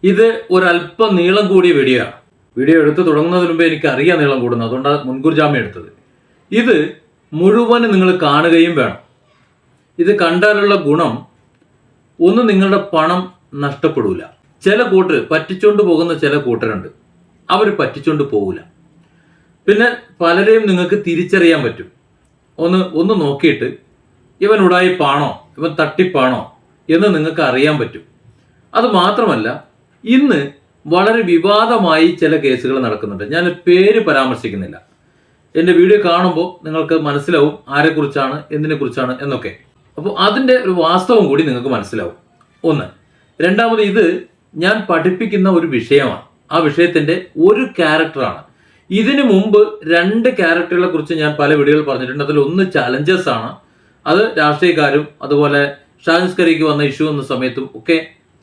ഇത് ഒരല്പം നീളം കൂടിയ വീഡിയോ ആണ്. വീഡിയോ എടുത്ത് തുടങ്ങുന്നതിന് മുമ്പേ എനിക്ക് അറിയാം നീളം കൂടുന്നത്, അതുകൊണ്ടാണ് മുൻകൂർ ജാമ്യം എടുത്തത്. ഇത് മുഴുവനും നിങ്ങൾ കാണുകയും വേണം. ഇത് കണ്ടാലുള്ള ഗുണം ഒന്ന്, നിങ്ങളുടെ പണം നഷ്ടപ്പെടില്ല. ചില കൂട്ടർ പറ്റിച്ചോണ്ട് പോകുന്ന ചില കൂട്ടരുണ്ട്, അവർ പറ്റിച്ചോണ്ട് പോകില്ല. പിന്നെ പലരെയും നിങ്ങൾക്ക് തിരിച്ചറിയാൻ പറ്റും. ഒന്ന് നോക്കിയിട്ട് ഇവൻ ഉടായിപ്പാണോ ഇവൻ തട്ടിപ്പാണോ എന്ന് നിങ്ങൾക്ക് അറിയാൻ പറ്റും. അത് മാത്രമല്ല, ഇന്ന് വളരെ വിവാദമായി ചില കേസുകൾ നടക്കുന്നുണ്ട്. ഞാൻ പേര് പരാമർശിക്കുന്നില്ല. എൻ്റെ വീഡിയോ കാണുമ്പോൾ നിങ്ങൾക്ക് മനസ്സിലാവും ആരെക്കുറിച്ചാണ് എന്തിനെക്കുറിച്ചാണ് എന്നൊക്കെ. അപ്പോൾ അതിൻ്റെ ഒരു വാസ്തവം കൂടി നിങ്ങൾക്ക് മനസ്സിലാവും. ഒന്ന്. രണ്ടാമത്, ഇത് ഞാൻ പഠിപ്പിക്കുന്ന ഒരു വിഷയമാണ്. ആ വിഷയത്തിൻ്റെ ഒരു ക്യാരക്ടറാണ്. ഇതിനു മുമ്പ് 2 ക്യാരക്ടറുകളെ കുറിച്ച് ഞാൻ പല വീഡിയോകൾ പറഞ്ഞിട്ടുണ്ട്. അതിൽ ഒന്ന് ചലഞ്ചേഴ്സ് ആണ്. അത് രാഷ്ട്രീയക്കാരും അതുപോലെ ഷാൻസ്കറിക്ക് വന്ന ഇഷ്യൂ എന്ന സമയത്തും ഒക്കെ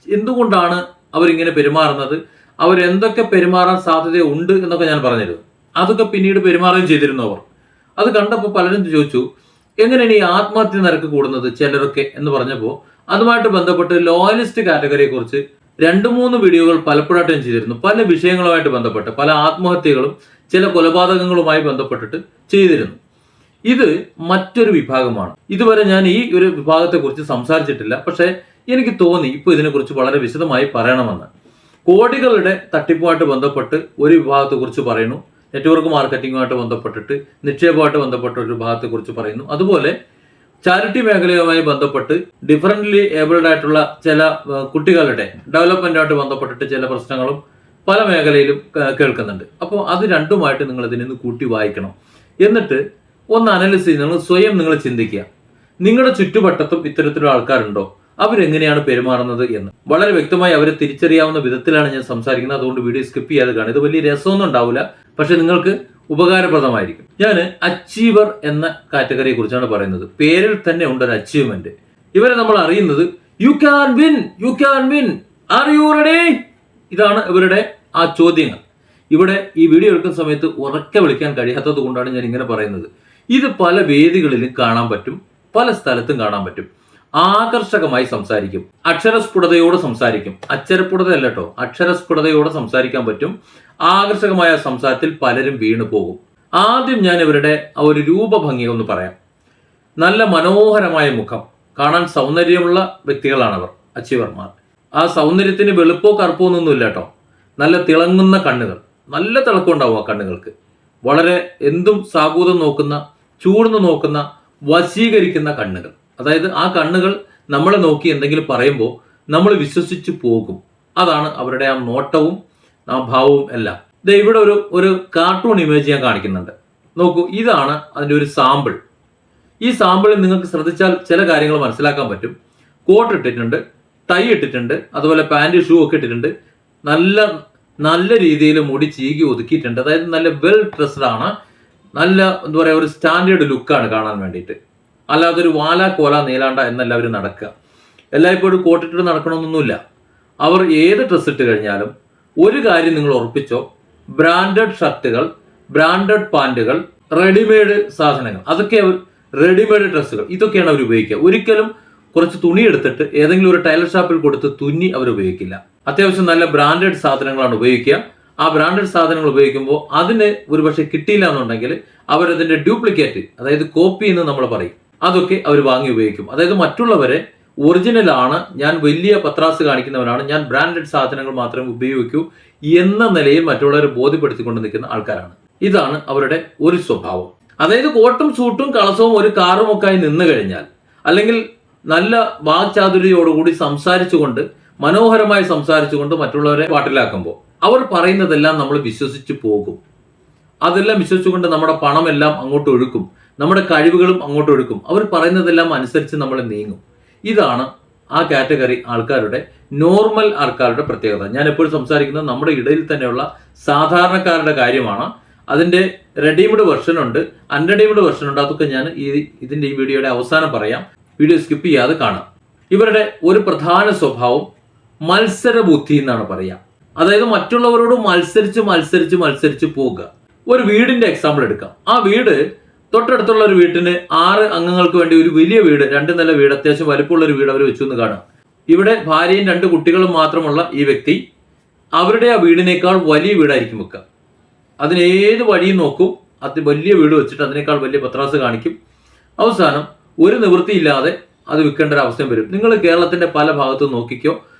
എന്തുകൊണ്ടാണ് അവരിങ്ങനെ പെരുമാറുന്നത്, അവരെന്തൊക്കെ പെരുമാറാൻ സാധ്യതയുണ്ട് എന്നൊക്കെ ഞാൻ പറഞ്ഞിരുന്നു. അതൊക്കെ പിന്നീട് പെരുമാറുകയും ചെയ്തിരുന്നു അവർ. അത് കണ്ടപ്പോൾ പലരും ചോദിച്ചു, എങ്ങനെയാണ് ഈ ആത്മഹത്യ നിരക്ക് കൂടുന്നത് ചിലരൊക്കെ എന്ന് പറഞ്ഞപ്പോൾ അതുമായിട്ട് ബന്ധപ്പെട്ട് ലോയലിസ്റ്റ് കാറ്റഗറിയെ കുറിച്ച് 2-3 വീഡിയോകൾ പലപ്പോഴായിട്ട് ഞാൻ ചെയ്തിരുന്നു. പല വിഷയങ്ങളുമായിട്ട് ബന്ധപ്പെട്ട് പല ആത്മഹത്യകളും ചില കൊലപാതകങ്ങളുമായി ബന്ധപ്പെട്ടിട്ട് ചെയ്തിരുന്നു. ഇത് മറ്റൊരു വിഭാഗമാണ്. ഇതുവരെ ഞാൻ ഈ ഒരു വിഭാഗത്തെ കുറിച്ച് സംസാരിച്ചിട്ടില്ല. പക്ഷേ എനിക്ക് തോന്നി ഇപ്പോൾ ഇതിനെക്കുറിച്ച് വളരെ വിശദമായി പറയണമെന്ന്. കോടികളുടെ തട്ടിപ്പുമായിട്ട് ബന്ധപ്പെട്ട് ഒരു വിഭാഗത്തെക്കുറിച്ച് പറയുന്നു, നെറ്റ്വർക്ക് മാർക്കറ്റിംഗുമായിട്ട് ബന്ധപ്പെട്ടിട്ട് നിക്ഷേപമായിട്ട് ബന്ധപ്പെട്ട ഒരു വിഭാഗത്തെക്കുറിച്ച് പറയുന്നു, അതുപോലെ ചാരിറ്റി മേഖലയുമായി ബന്ധപ്പെട്ട് ഡിഫറൻ്റ്ലി ഏബിൾഡ് ആയിട്ടുള്ള ചില കുട്ടികളുടെ ഡെവലപ്മെന്റുമായിട്ട് ബന്ധപ്പെട്ടിട്ട് ചില പ്രശ്നങ്ങളും പല മേഖലയിലും കേൾക്കുന്നുണ്ട്. അപ്പോൾ അത് രണ്ടുമായിട്ട് നിങ്ങൾ ഇതിനൊന്ന് കൂട്ടി വായിക്കണം. എന്നിട്ട് ഒന്ന് അനലൈസ് ചെയ്ത് നിങ്ങൾ ചിന്തിക്കുക, നിങ്ങളുടെ ചുറ്റുവട്ടത്തും ഇത്തരത്തിലുള്ള ആൾക്കാരുണ്ടോ, അവരെങ്ങനെയാണ് പെരുമാറുന്നത് എന്ന് വളരെ വ്യക്തമായി അവരെ തിരിച്ചറിയാവുന്ന വിധത്തിലാണ് ഞാൻ സംസാരിക്കുന്നത്. അതുകൊണ്ട് വീഡിയോ സ്കിപ്പ് ചെയ്യാതെ കാണും. ഇത് വലിയ രസമൊന്നും ഉണ്ടാവില്ല, പക്ഷെ നിങ്ങൾക്ക് ഉപകാരപ്രദമായിരിക്കും. ഞാൻ അച്ചീവർ എന്ന കാറ്റഗറിയെ കുറിച്ചാണ് പറയുന്നത്. പേരിൽ തന്നെ ഉണ്ട് ഒരു അച്ചീവ്മെന്റ്. ഇവരെ നമ്മൾ അറിയുന്നത് you can win, are you ready? ഇതാണ് ഇവരുടെ ആ ചോദ്യങ്ങൾ. ഇവിടെ ഈ വീഡിയോ എടുക്കുന്ന സമയത്ത് ഉറക്കെ വിളിക്കാൻ കഴിയാത്തത് കൊണ്ടാണ് ഞാൻ ഇങ്ങനെ പറയുന്നത്. ഇത് പല വേദികളിലും കാണാൻ പറ്റും, പല സ്ഥലത്തും കാണാൻ പറ്റും. ആകർഷകമായി സംസാരിക്കും, അക്ഷരസ്ഫുടതയോടെ സംസാരിക്കും. അക്ഷരസ്ഫുടതയല്ല കേട്ടോ, അക്ഷരസ്ഫുടതയോടെ സംസാരിക്കാൻ പറ്റും. ആകർഷകമായ സംസാരത്തിൽ പലരും വീണു പോകും. ആദ്യം ഞാൻ ഇവരുടെ ആ ഒരു രൂപഭംഗി ഒന്ന് പറയാം. നല്ല മനോഹരമായ മുഖം, കാണാൻ സൗന്ദര്യമുള്ള വ്യക്തികളാണ് അവർ, അച്ചീവർമാർ. ആ സൗന്ദര്യത്തിന് വെളുപ്പോ കറുപ്പോ ഒന്നുമില്ല കേട്ടോ. നല്ല തിളങ്ങുന്ന കണ്ണുകൾ, നല്ല തിളക്കം ഉണ്ടാവും ആ കണ്ണുകൾക്ക്. വളരെ എന്തും സാഗൂതം നോക്കുന്ന, ചൂർന്നു നോക്കുന്ന, വശീകരിക്കുന്ന കണ്ണുകൾ. അതായത് ആ കണ്ണുകൾ നമ്മളെ നോക്കി എന്തെങ്കിലും പറയുമ്പോൾ നമ്മൾ വിശ്വസിച്ച് പോകും. അതാണ് അവരുടെ ആ നോട്ടവും ആ ഭാവവും എല്ലാം. ഇവിടെ ഒരു കാർട്ടൂൺ ഇമേജ് ഞാൻ കാണിക്കുന്നുണ്ട്. നോക്കൂ, ഇതാണ് അതിൻ്റെ ഒരു സാമ്പിൾ. ഈ സാമ്പിളിൽ നിങ്ങൾക്ക് ശ്രദ്ധിച്ചാൽ ചില കാര്യങ്ങൾ മനസ്സിലാക്കാൻ പറ്റും. കോട്ട് ഇട്ടിട്ടുണ്ട്, ടൈ ഇട്ടിട്ടുണ്ട്, അതുപോലെ പാൻറ് ഷൂ ഒക്കെ ഇട്ടിട്ടുണ്ട്. നല്ല രീതിയിൽ മുടി ചീകി ഒതുക്കിയിട്ടുണ്ട്. അതായത് നല്ല വെൽ ഡ്രസ്ഡ് ആണ്. നല്ല എന്താ പറയുക, ഒരു സ്റ്റാൻഡേർഡ് ലുക്കാണ് കാണാൻ വേണ്ടിയിട്ട്. അല്ലാതെ ഒരു കോല നീലാണ്ട എന്നല്ല അവർ നടക്കുക. എല്ലായ്പ്പോഴും കോട്ടിട്ട് നടക്കണമെന്നൊന്നുമില്ല. അവർ ഏത് ഡ്രസ്സ് ഇട്ട് കഴിഞ്ഞാലും ഒരു കാര്യം നിങ്ങൾ ഉറപ്പിച്ചോ, ബ്രാൻഡഡ് ഷർട്ടുകൾ, ബ്രാൻഡഡ് പാൻറ്റുകൾ, റെഡിമെയ്ഡ് സാധനങ്ങൾ, അതൊക്കെ റെഡിമെയ്ഡ് ഡ്രസ്സുകൾ, ഇതൊക്കെയാണ് അവർ ഉപയോഗിക്കുക. ഒരിക്കലും കുറച്ച് തുണി എടുത്തിട്ട് ഏതെങ്കിലും ഒരു ടൈലർ ഷോപ്പിൽ കൊടുത്ത് തുന്നി അവർ ഉപയോഗിക്കില്ല. അത്യാവശ്യം നല്ല ബ്രാൻഡഡ് സാധനങ്ങളാണ് ഉപയോഗിക്കുക. ആ ബ്രാൻഡഡ് സാധനങ്ങൾ ഉപയോഗിക്കുമ്പോൾ അതിന് ഒരുപക്ഷെ കിട്ടിയില്ല എന്നുണ്ടെങ്കിൽ അവരതിൻ്റെ ഡ്യൂപ്ലിക്കേറ്റ്, അതായത് കോപ്പി എന്ന് നമ്മൾ പറയും, അതൊക്കെ അവർ വാങ്ങി ഉപയോഗിക്കും. അതായത് മറ്റുള്ളവരെ ഒറിജിനലാണ്, ഞാൻ വലിയ പത്രാസ് കാണിക്കുന്നവനാണ്, ഞാൻ ബ്രാൻഡഡ് സാധനങ്ങൾ മാത്രമേ ഉപയോഗിക്കൂ എന്ന നിലയിൽ മറ്റുള്ളവരെ ബോധ്യപ്പെടുത്തിക്കൊണ്ട് നിൽക്കുന്ന ആൾക്കാരാണ്. ഇതാണ് അവരുടെ ഒരു സ്വഭാവം. അതായത് കോട്ടും സൂട്ടും കളസവും ഒരു കാറും ഒക്കെ ആയി നിന്ന് കഴിഞ്ഞാൽ, അല്ലെങ്കിൽ നല്ല വാക്ചാതുര്യയോടുകൂടി സംസാരിച്ചുകൊണ്ട്, മനോഹരമായി സംസാരിച്ചുകൊണ്ട് മറ്റുള്ളവരെ പാട്ടിലാക്കുമ്പോൾ അവർ പറയുന്നതെല്ലാം നമ്മൾ വിശ്വസിച്ച് പോകും. അതെല്ലാം വിശ്വസിച്ചുകൊണ്ട് നമ്മുടെ പണമെല്ലാം അങ്ങോട്ട് ഒഴുക്കും, നമ്മുടെ കഴിവുകളും അങ്ങോട്ട് ഒഴുക്കും. അവർ പറയുന്നതെല്ലാം അനുസരിച്ച് നമ്മൾ നീങ്ങും. ഇതാണ് ആ കാറ്റഗറി ആൾക്കാരുടെ, നോർമൽ ആൾക്കാരുടെ പ്രത്യേകത. ഞാൻ എപ്പോഴും സംസാരിക്കുന്നത് നമ്മുടെ ഇടയിൽ തന്നെയുള്ള സാധാരണക്കാരുടെ കാര്യമാണ്. അതിൻ്റെ റെഡിമെയ്ഡ് വെർഷൻ ഉണ്ട്, അൺറെഡിമെയ്ഡ് വെർഷൻ ഉണ്ട്. അതൊക്കെ ഞാൻ ഇതിൻ്റെ ഈ വീഡിയോയുടെ അവസാനം പറയാം. വീഡിയോ സ്കിപ്പ് ചെയ്യാതെ കാണാം. ഇവരുടെ ഒരു പ്രധാന സ്വഭാവം മത്സര ബുദ്ധി എന്നാണ് പറയുക. അതായത് മറ്റുള്ളവരോട് മത്സരിച്ച് പോകുക. ഒരു വീടിന്റെ എക്സാമ്പിൾ എടുക്കാം. ആ വീട് തൊട്ടടുത്തുള്ള ഒരു വീട്ടിന് 6 അംഗങ്ങൾക്ക് വേണ്ടി ഒരു വലിയ വീട്, 2 നില വീട്, അത്യാവശ്യം വലിപ്പമുള്ള ഒരു വീട് അവർ വെച്ചു എന്ന് കാണാം. ഇവിടെ ഭാര്യയും 2 കുട്ടികളും മാത്രമുള്ള ഈ വ്യക്തി അവരുടെ ആ വീടിനേക്കാൾ വലിയ വീടായിരിക്കും വെക്കുക. അതിനേത് വഴിയും നോക്കും, അത് വലിയ വീട് വെച്ചിട്ട് അതിനേക്കാൾ വലിയ പത്രാസ് കാണിക്കും. അവസാനം ഒരു നിവൃത്തിയില്ലാതെ അത് വിൽക്കേണ്ട ഒരു അവസ്ഥയും വരും. നിങ്ങൾ കേരളത്തിന്റെ പല ഭാഗത്തും നോക്കിക്കോ,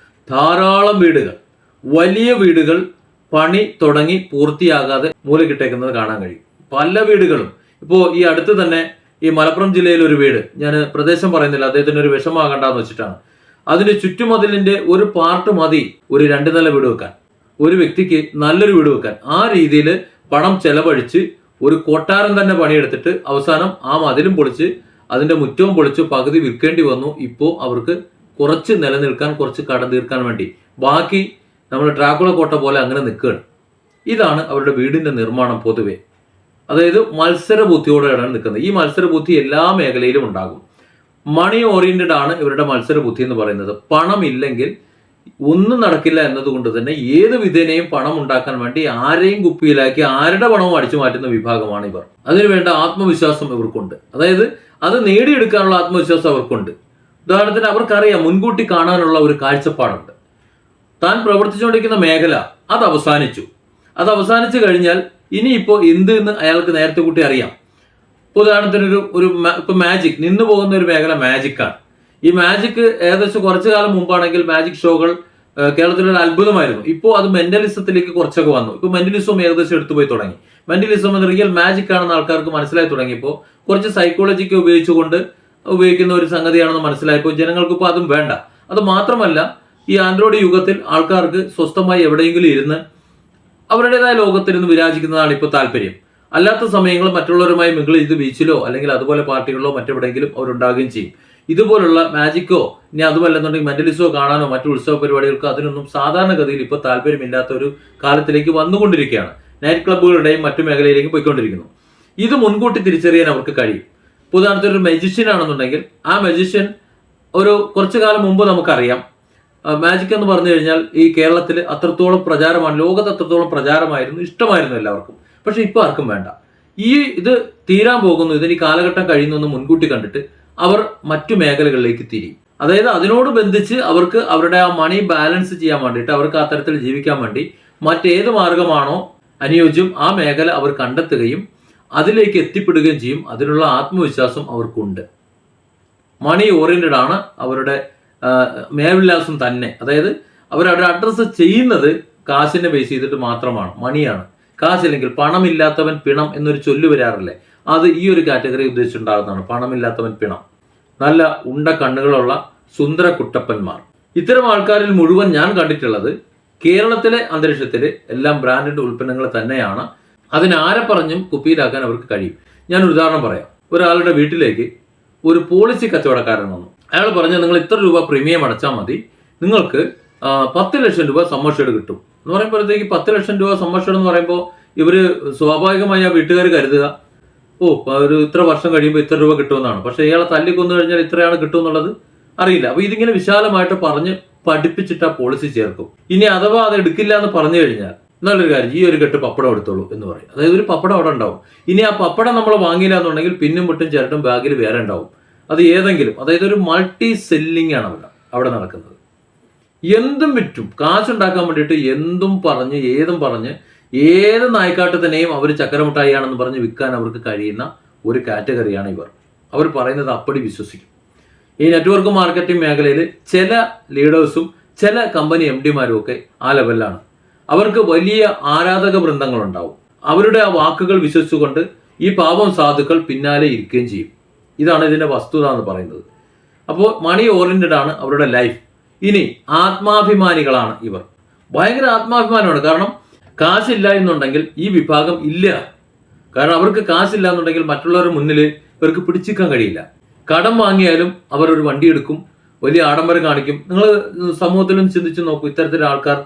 ധാരാളം വീടുകൾ, വലിയ വീടുകൾ പണി തുടങ്ങി പൂർത്തിയാകാതെ മൂലക്കിട്ടേക്കുന്നത് കാണാൻ കഴിയും. പല വീടുകളും. ഇപ്പോൾ ഈ അടുത്ത് തന്നെ ഈ മലപ്പുറം ജില്ലയിൽ ഒരു വീട്, ഞാൻ പ്രദേശം പറയുന്നില്ല, അദ്ദേഹത്തിന് ഒരു വിഷമാകണ്ടെന്ന് വെച്ചിട്ടാണ്, അതിന്റെ ചുറ്റുമതിലിന്റെ ഒരു പാർട്ട് മതി ഒരു 2 നില വീട് വെക്കാൻ, ഒരു വ്യക്തിക്ക് നല്ലൊരു വീട് വെക്കാൻ. ആ രീതിയിൽ പണം ചെലവഴിച്ച് ഒരു കൊട്ടാരം തന്നെ പണിയെടുത്തിട്ട് അവസാനം ആ മതിലും പൊളിച്ച് അതിന്റെ മുറ്റവും പൊളിച്ച് പകുതി വിൽക്കേണ്ടി വന്നു. ഇപ്പോൾ അവർക്ക് കുറച്ച് നിലനിൽക്കാൻ, കുറച്ച് കടം തീർക്കാൻ വേണ്ടി. ബാക്കി നമ്മൾ ഡ്രാക്കുള കോട്ട പോലെ അങ്ങനെ നിൽക്കുകയാണ്. ഇതാണ് അവരുടെ വീടിന്റെ നിർമ്മാണം പൊതുവെ. അതായത് മത്സര ബുദ്ധിയോടെയാണ് നിൽക്കുന്നത്. ഈ മത്സര ബുദ്ധി എല്ലാ മേഖലയിലും ഉണ്ടാകും. മണി ഓറിയന്റഡ് ആണ് ഇവരുടെ മത്സര ബുദ്ധി എന്ന് പറയുന്നത്. പണം ഇല്ലെങ്കിൽ ഒന്നും നടക്കില്ല എന്നതുകൊണ്ട് തന്നെ ഏത് വിധേനയും പണം ഉണ്ടാക്കാൻ വേണ്ടി ആരെയും കുപ്പിയിലാക്കി ആരുടെ പണവും അടിച്ചു മാറ്റുന്ന വിഭാഗമാണ് ഇവർ. അതിനുവേണ്ട ആത്മവിശ്വാസം ഇവർക്കുണ്ട്. അതായത് അത് നേടിയെടുക്കാനുള്ള ആത്മവിശ്വാസം അവർക്കുണ്ട്. ഉദാഹരണത്തിന് അവർക്കറിയാം, മുൻകൂട്ടി കാണാനുള്ള ഒരു കാഴ്ചപ്പാടുണ്ട്. താൻ പ്രവർത്തിച്ചുകൊണ്ടിരിക്കുന്ന മേഖല അത് അവസാനിച്ചു കഴിഞ്ഞാൽ ഇനിയിപ്പോൾ എന്ത് എന്ന് അയാൾക്ക് നേരത്തെ കൂട്ടി അറിയാം. ഉദാഹരണത്തിന് ഇപ്പൊ മാജിക്, നിന്നു പോകുന്ന ഒരു മേഖല മാജിക്കാണ്. ഈ മാജിക് ഏകദേശം കുറച്ചു കാലം മുമ്പാണെങ്കിൽ മാജിക് ഷോകൾ കേരളത്തിലൊരു അത്ഭുതമായിരുന്നു. ഇപ്പോൾ അത് മെന്റലിസത്തിലേക്ക് കുറച്ചൊക്കെ വന്നു. ഇപ്പൊ മെന്റലിസം ഏകദേശം എടുത്തുപോയി തുടങ്ങി. മെന്റലിസം എന്ന് റിയൽ മാജിക് ആണെന്ന് ആൾക്കാർക്ക് മനസ്സിലായി തുടങ്ങിയപ്പോൾ, കുറച്ച് സൈക്കോളജിക്ക് ഉപയോഗിക്കുന്ന ഒരു സംഗതിയാണെന്ന് മനസ്സിലായപ്പോൾ ജനങ്ങൾക്ക് ഇപ്പോൾ അതും വേണ്ട. അത് മാത്രമല്ല, ഈ ആൻഡ്രോയിഡ് യുഗത്തിൽ ആൾക്കാർക്ക് സ്വസ്ഥമായി എവിടെയെങ്കിലും ഇരുന്ന് അവരുടേതായ ലോകത്തിരുന്ന് വിരാജിക്കുന്നതാണ് ഇപ്പോൾ താല്പര്യം. അല്ലാത്ത സമയങ്ങൾ മറ്റുള്ളവരുമായി മിങ്കിൾ ചെയ്ത് ബീച്ചിലോ അല്ലെങ്കിൽ അതുപോലെ പാർട്ടികളിലോ മറ്റെവിടെയെങ്കിലും അവരുണ്ടാകുകയും ചെയ്യും. ഇതുപോലുള്ള മാജിക്കോ ഇനി അതുമല്ലെന്നുണ്ടെങ്കിൽ മെന്റലിസോ കാണാനോ മറ്റു ഉത്സവ പരിപാടികൾക്കോ അതിനൊന്നും സാധാരണഗതിയിൽ ഇപ്പോൾ താല്പര്യമില്ലാത്ത ഒരു കാലത്തിലേക്ക് വന്നുകൊണ്ടിരിക്കുകയാണ്. നൈറ്റ് ക്ലബ്ബുകളുടെയും മറ്റു മേഖലയിലേക്കും പോയിക്കൊണ്ടിരിക്കുന്നു. ഇത് മുൻകൂട്ടി തിരിച്ചറിയാൻ അവർക്ക് കഴിയും. ഉദാഹരണത്തിന് ഒരു മെജിഷ്യൻ ആണെന്നുണ്ടെങ്കിൽ ആ മെജിഷ്യൻ കുറച്ചു കാലം മുമ്പ് നമുക്കറിയാം, മാജിക് എന്ന് പറഞ്ഞു കഴിഞ്ഞാൽ ഈ കേരളത്തിൽ അത്രത്തോളം പ്രചാരമാണ്, ലോകത്ത് അത്രത്തോളം പ്രചാരമായിരുന്നു, ഇഷ്ടമായിരുന്നു എല്ലാവർക്കും. പക്ഷെ ഇപ്പൊ ആർക്കും വേണ്ട. ഇത് തീരാൻ പോകുന്നു, ഇതിന് കാലഘട്ടം കഴിയുന്നു മുൻകൂട്ടി കണ്ടിട്ട് അവർ മറ്റു മേഖലകളിലേക്ക് തിരിയും. അതായത് അതിനോട് ബന്ധിച്ച് അവർക്ക് അവരുടെ ആ മണി ബാലൻസ് ചെയ്യാൻ വേണ്ടിയിട്ട്, അവർക്ക് ആ തരത്തിൽ ജീവിക്കാൻ വേണ്ടി മറ്റേത് മാർഗമാണോ അനുയോജ്യം ആ മേഖല അവർ കണ്ടെത്തുകയും അതിലേക്ക് എത്തിപ്പെടുകയും ചെയ്യും. അതിനുള്ള ആത്മവിശ്വാസം അവർക്കുണ്ട്. മണി ഓറിയന്റഡ് ആണ് അവരുടെ മേൽവിലാസം തന്നെ. അതായത് അവരവരുടെ അഡ്രസ്സ് ചെയ്യുന്നത് കാശിനെ ബേസ് ചെയ്തിട്ട് മാത്രമാണ്. മണിയാണ്. കാശില്ലെങ്കിൽ പണമില്ലാത്തവൻ പിണം എന്നൊരു ചൊല്ലു വരാറില്ലേ, അത് ഈ ഒരു കാറ്റഗറി ഉദ്ദേശിച്ചുണ്ടാകുന്നതാണ്. പണമില്ലാത്തവൻ പിണം. നല്ല ഉണ്ട കണ്ണുകളുള്ള സുന്ദര കുട്ടപ്പന്മാർ. ഇത്തരം ആൾക്കാരിൽ മുഴുവൻ ഞാൻ കണ്ടിട്ടുള്ളത് കേരളത്തിലെ അന്തരീക്ഷത്തിൽ എല്ലാം ബ്രാൻഡഡ് ഉൽപ്പന്നങ്ങൾ തന്നെയാണ്. അതിനാരെ പറഞ്ഞും കുപ്പിയിലാക്കാൻ അവർക്ക് കഴിയും. ഞാനൊരു ഉദാഹരണം പറയാം. ഒരാളുടെ വീട്ടിലേക്ക് ഒരു പോളിസി കച്ചവടക്കാരൻ വന്നു. അയാൾ പറഞ്ഞു, നിങ്ങൾ ഇത്ര രൂപ പ്രീമിയം അടച്ചാൽ മതി, നിങ്ങൾക്ക് 10 ലക്ഷം രൂപ സമ്മർഷേഡ് കിട്ടും എന്ന് പറയുമ്പോഴത്തേക്ക് 10 ലക്ഷം രൂപ സമ്മർഷേഡ് എന്ന് പറയുമ്പോൾ ഇവര് സ്വാഭാവികമായി ആ വീട്ടുകാർ കരുതുക, ഒരു ഇത്ര വർഷം കഴിയുമ്പോൾ ഇത്ര രൂപ കിട്ടുമെന്നാണ്. പക്ഷെ ഇയാളെ തല്ലിക്കൊന്നു കഴിഞ്ഞാൽ ഇത്രയാണ് കിട്ടുമെന്നുള്ളത് അറിയില്ല. അപ്പൊ ഇതിങ്ങനെ വിശാലമായിട്ട് പറഞ്ഞ് പഠിപ്പിച്ചിട്ട് ആ പോളിസി ചേർക്കും. ഇനി അഥവാ അത് എടുക്കില്ല എന്ന് പറഞ്ഞു കഴിഞ്ഞാൽ, നല്ലൊരു കാര്യം, ഈ ഒരു കെട്ട് പപ്പടം എടുത്തോളൂ എന്ന് പറയും. അതായത് ഒരു പപ്പടം അവിടെ ഉണ്ടാവും. ഇനി ആ പപ്പടം നമ്മൾ വാങ്ങിയില്ല എന്നുണ്ടെങ്കിൽ പിന്നും വിട്ടും ചിരട്ടും ബാഗിൽ വേറെ ഉണ്ടാവും. അത് ഏതെങ്കിലും, അതായത് ഒരു മൾട്ടി സെല്ലിംഗ് ആണ് അവിടെ നടക്കുന്നത്. എന്തും വിറ്റും കാശുണ്ടാക്കാൻ വേണ്ടിയിട്ട് എന്തും പറഞ്ഞ് ഏത് നായ്ക്കാട്ടത്തിനെയും അവർ ചക്കരമുട്ടായിയാണെന്ന് പറഞ്ഞ് വിൽക്കാൻ അവർക്ക് കഴിയുന്ന ഒരു കാറ്റഗറിയാണ് ഇവർ. അവർ പറയുന്നത് അപ്പടി വിശ്വസിക്കും. ഈ നെറ്റ്വർക്ക് മാർക്കറ്റിംഗ് മേഖലയിൽ ചില ലീഡേഴ്സും ചില കമ്പനി MDമാരും ഒക്കെ ആ ലെവലിലാണ്. അവർക്ക് വലിയ ആരാധക വൃന്ദങ്ങളുണ്ടാവും. അവരുടെ ആ വാക്കുകൾ വിശ്വസിച്ചുകൊണ്ട് ഈ പാവം സാധുക്കൾ പിന്നാലെ ഇരിക്കുകയും ചെയ്യും. ഇതാണ് ഇതിന്റെ വസ്തുത എന്ന് പറയുന്നത്. അപ്പോൾ മണി ഓറിയന്റഡ് ആണ് അവരുടെ ലൈഫ്. ഇനി ആത്മാഭിമാനികളാണ് ഇവർ. ഭയങ്കര ആത്മാഭിമാനമാണ്. കാരണം കാശില്ല എന്നുണ്ടെങ്കിൽ ഈ വിഭാഗം ഇല്ല. കാരണം അവർക്ക് കാശില്ല എന്നുണ്ടെങ്കിൽ മറ്റുള്ളവരുടെ മുന്നിൽ ഇവർക്ക് പിടിച്ചിക്കാൻ കഴിയില്ല. കടം വാങ്ങിയാലും അവർ ഒരു വണ്ടി എടുക്കും, വലിയ ആഡംബരം കാണിക്കും. നിങ്ങൾ സമൂഹത്തിലും ചിന്തിച്ചു നോക്കൂ, ഇത്തരത്തിലുള്ള ആൾക്കാർ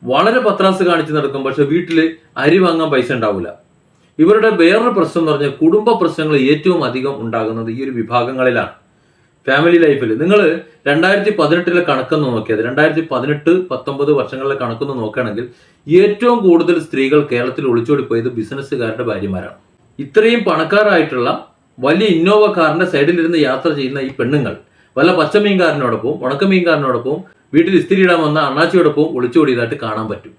വളരെ പത്രാസ് കാണിച്ച് നടക്കും. പക്ഷെ വീട്ടിൽ അരി വാങ്ങാൻ പൈസ ഉണ്ടാവില്ല. ഇവരുടെ വേറൊരു പ്രശ്നം എന്ന് പറഞ്ഞാൽ കുടുംബ പ്രശ്നങ്ങൾ ഏറ്റവും അധികം ഉണ്ടാകുന്നത് ഈ ഒരു വിഭാഗങ്ങളിലാണ്. ഫാമിലി ലൈഫിൽ നിങ്ങൾ 2018 കണക്കൊന്ന് നോക്കിയത്, 2018-19 വർഷങ്ങളിലെ കണക്കൊന്ന് നോക്കുകയാണെങ്കിൽ ഏറ്റവും കൂടുതൽ സ്ത്രീകൾ കേരളത്തിൽ ഒളിച്ചോടിപ്പോയത് ബിസിനസ്സുകാരുടെ ഭാര്യമാരാണ്. ഇത്രയും പണക്കാരായിട്ടുള്ള വലിയ ഇന്നോവ കാറിന്റെ സൈഡിലിരുന്ന് യാത്ര ചെയ്യുന്ന ഈ പെണ്ണുങ്ങൾ വല്ല പച്ചമീൻകാരനോടൊപ്പവും ഉണക്കമീൻകാരനോടൊപ്പവും വീട്ടിൽ ഇസ്തിരി ഇടാൻ വന്ന അണ്ണാച്ചിയോടൊപ്പവും ഒളിച്ചോടിയതായിട്ട് കാണാൻ പറ്റും.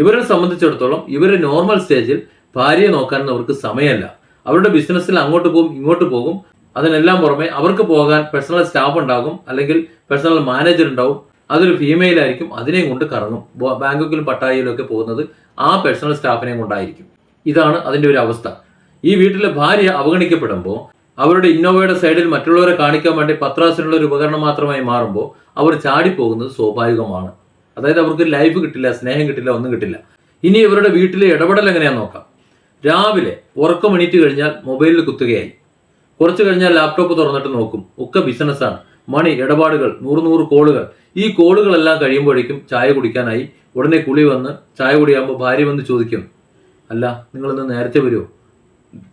ഇവരെ സംബന്ധിച്ചിടത്തോളം ഇവരെ നോർമൽ സ്റ്റേജിൽ ഭാര്യയെ നോക്കാനൊന്നും അവർക്ക് സമയമല്ല. അവരുടെ ബിസിനസ്സിൽ അങ്ങോട്ട് പോകും ഇങ്ങോട്ട് പോകും. അതിനെല്ലാം പുറമെ അവർക്ക് പോകാൻ പേഴ്സണൽ സ്റ്റാഫ് ഉണ്ടാകും, അല്ലെങ്കിൽ പേഴ്സണൽ മാനേജർ ഉണ്ടാവും. അതൊരു ഫീമെയിൽ ആയിരിക്കും. അതിനെയും കൊണ്ട് കറങ്ങും. ബാങ്കോക്കിലും പട്ടായയിലും ഒക്കെ പോകുന്നത് ആ പേഴ്സണൽ സ്റ്റാഫിനെയും കൊണ്ടായിരിക്കും. ഇതാണ് അതിൻ്റെ ഒരു അവസ്ഥ. ഈ വീട്ടിലെ ഭാര്യ അവഗണിക്കപ്പെടുമ്പോൾ, അവരുടെ ഇന്നോവയുടെ സൈഡിൽ മറ്റുള്ളവരെ കാണിക്കാൻ വേണ്ടി പത്രാസിനുള്ള ഒരു ഉപകരണം മാത്രമായി മാറുമ്പോൾ അവർ ചാടിപ്പോകുന്നത് സ്വാഭാവികമാണ്. അതായത് അവർക്ക് ലൈഫ് കിട്ടില്ല, സ്നേഹം കിട്ടില്ല, ഒന്നും കിട്ടില്ല. ഇനി ഇവരുടെ വീട്ടിലെ ഇടപെടൽ എങ്ങനെയാണെന്ന് നോക്കാം. രാവിലെ ഉറക്കം എണീറ്റ് കഴിഞ്ഞാൽ മൊബൈലിൽ കുത്തുകയായി. കുറച്ച് കഴിഞ്ഞാൽ ലാപ്ടോപ്പ് തുറന്നിട്ട് നോക്കും. ഒക്കെ ബിസിനസ്സാണ്. മണി, ഇടപാടുകൾ, 100 കോളുകൾ. ഈ കോളുകളെല്ലാം കഴിയുമ്പോഴേക്കും ചായ കുടിക്കാനായി. ഉടനെ കുളി വന്ന് ചായ കുടിയാകുമ്പോൾ ഭാര്യ വന്ന് ചോദിക്കും, അല്ല നിങ്ങളിന്ന് നേരത്തെ വരുമോ?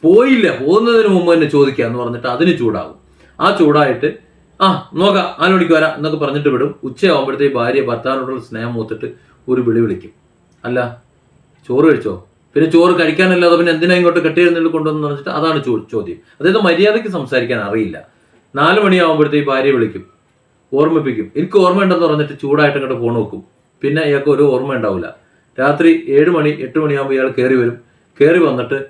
പോയില്ല, പോകുന്നതിന് മുമ്പ് തന്നെ ചോദിക്കുക എന്ന് പറഞ്ഞിട്ട് അതിന് ചൂടാകും. ആ ചൂടായിട്ട് നോക്കാം 4 മണിക്ക് വരാം എന്നൊക്കെ പറഞ്ഞിട്ട് വിടും. ഉച്ചയാകുമ്പോഴത്തേക്ക് ഭാര്യ ഭർത്താവിനോടുള്ള സ്നേഹം മൂത്തിട്ട് ഒരു വിളി വിളിക്കും, അല്ല ചോറ് കഴിച്ചോ? പിന്നെ ചോറ് കഴിക്കാനല്ലാതെ പിന്നെ എന്തിനാ ഇങ്ങോട്ട് കെട്ടിയിരുന്നിട്ട് കൊണ്ടുവന്ന് പറഞ്ഞിട്ട് അതാണ് ചോദ്യം. അതായത് മര്യാദയ്ക്ക് സംസാരിക്കാൻ അറിയില്ല. 4 മണിയാകുമ്പോഴത്തേക്ക് ഭാര്യ വിളിക്കും, ഓർമ്മിപ്പിക്കും. എനിക്ക് ഓർമ്മയുണ്ടെന്ന് പറഞ്ഞിട്ട് ചൂടായിട്ട് ഇങ്ങോട്ട് ഫോൺ വെക്കും. പിന്നെ ഇയാൾക്ക് ഒരു ഓർമ്മ ഉണ്ടാവില്ല. രാത്രി 7 മണി 8 മണിയാകുമ്പോൾ ഇയാൾ കയറി വരും. കയറി വന്നിട്ട്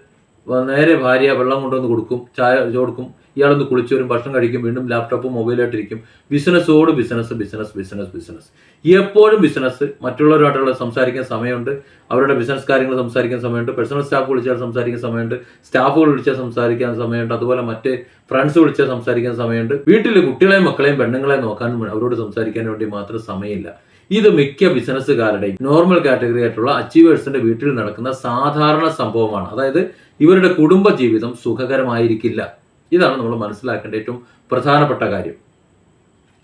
നേരെ ഭാര്യ വെള്ളം കൊണ്ടുവന്ന് കൊടുക്കും, ചായ കൊടുക്കും. ഇയാളൊന്ന് കുളിച്ചു വരും, ഭക്ഷണം കഴിക്കും, വീണ്ടും ലാപ്ടോപ്പും മൊബൈലായിട്ടിരിക്കും. ബിസിനസ്സോട് ബിസിനസ് ബിസിനസ് ബിസിനസ് ബിസിനസ്. എപ്പോഴും ബിസിനസ്. മറ്റുള്ളവരുമായിട്ടുള്ള സംസാരിക്കാൻ സമയമുണ്ട്, അവരുടെ ബിസിനസ് കാര്യങ്ങൾ സംസാരിക്കാൻ സമയമുണ്ട്, പേഴ്സണൽ സ്റ്റാഫ് വിളിച്ചാൽ സംസാരിക്കാൻ സമയമുണ്ട്, സ്റ്റാഫുകൾ വിളിച്ചാൽ സംസാരിക്കാൻ സമയമുണ്ട്, അതുപോലെ മറ്റ് ഫ്രണ്ട്സ് വിളിച്ചാൽ സംസാരിക്കാൻ സമയമുണ്ട്. വീട്ടിൽ കുട്ടികളെയും മക്കളെയും പെണ്ണുങ്ങളെയും നോക്കാനും അവരോട് സംസാരിക്കാൻ വേണ്ടി മാത്രം സമയമില്ല. ഇത് മിക്ക ബിസിനസ്സുകാരുടെയും നോർമൽ കാറ്റഗറി ആയിട്ടുള്ള അച്ചീവേഴ്സിന്റെ വീട്ടിൽ നടക്കുന്ന സാധാരണ സംഭവമാണ്. അതായത് ഇവരുടെ കുടുംബ ജീവിതം സുഖകരമായിരിക്കില്ല. ഇതാണ് നമ്മൾ മനസ്സിലാക്കേണ്ട ഏറ്റവും പ്രധാനപ്പെട്ട കാര്യം.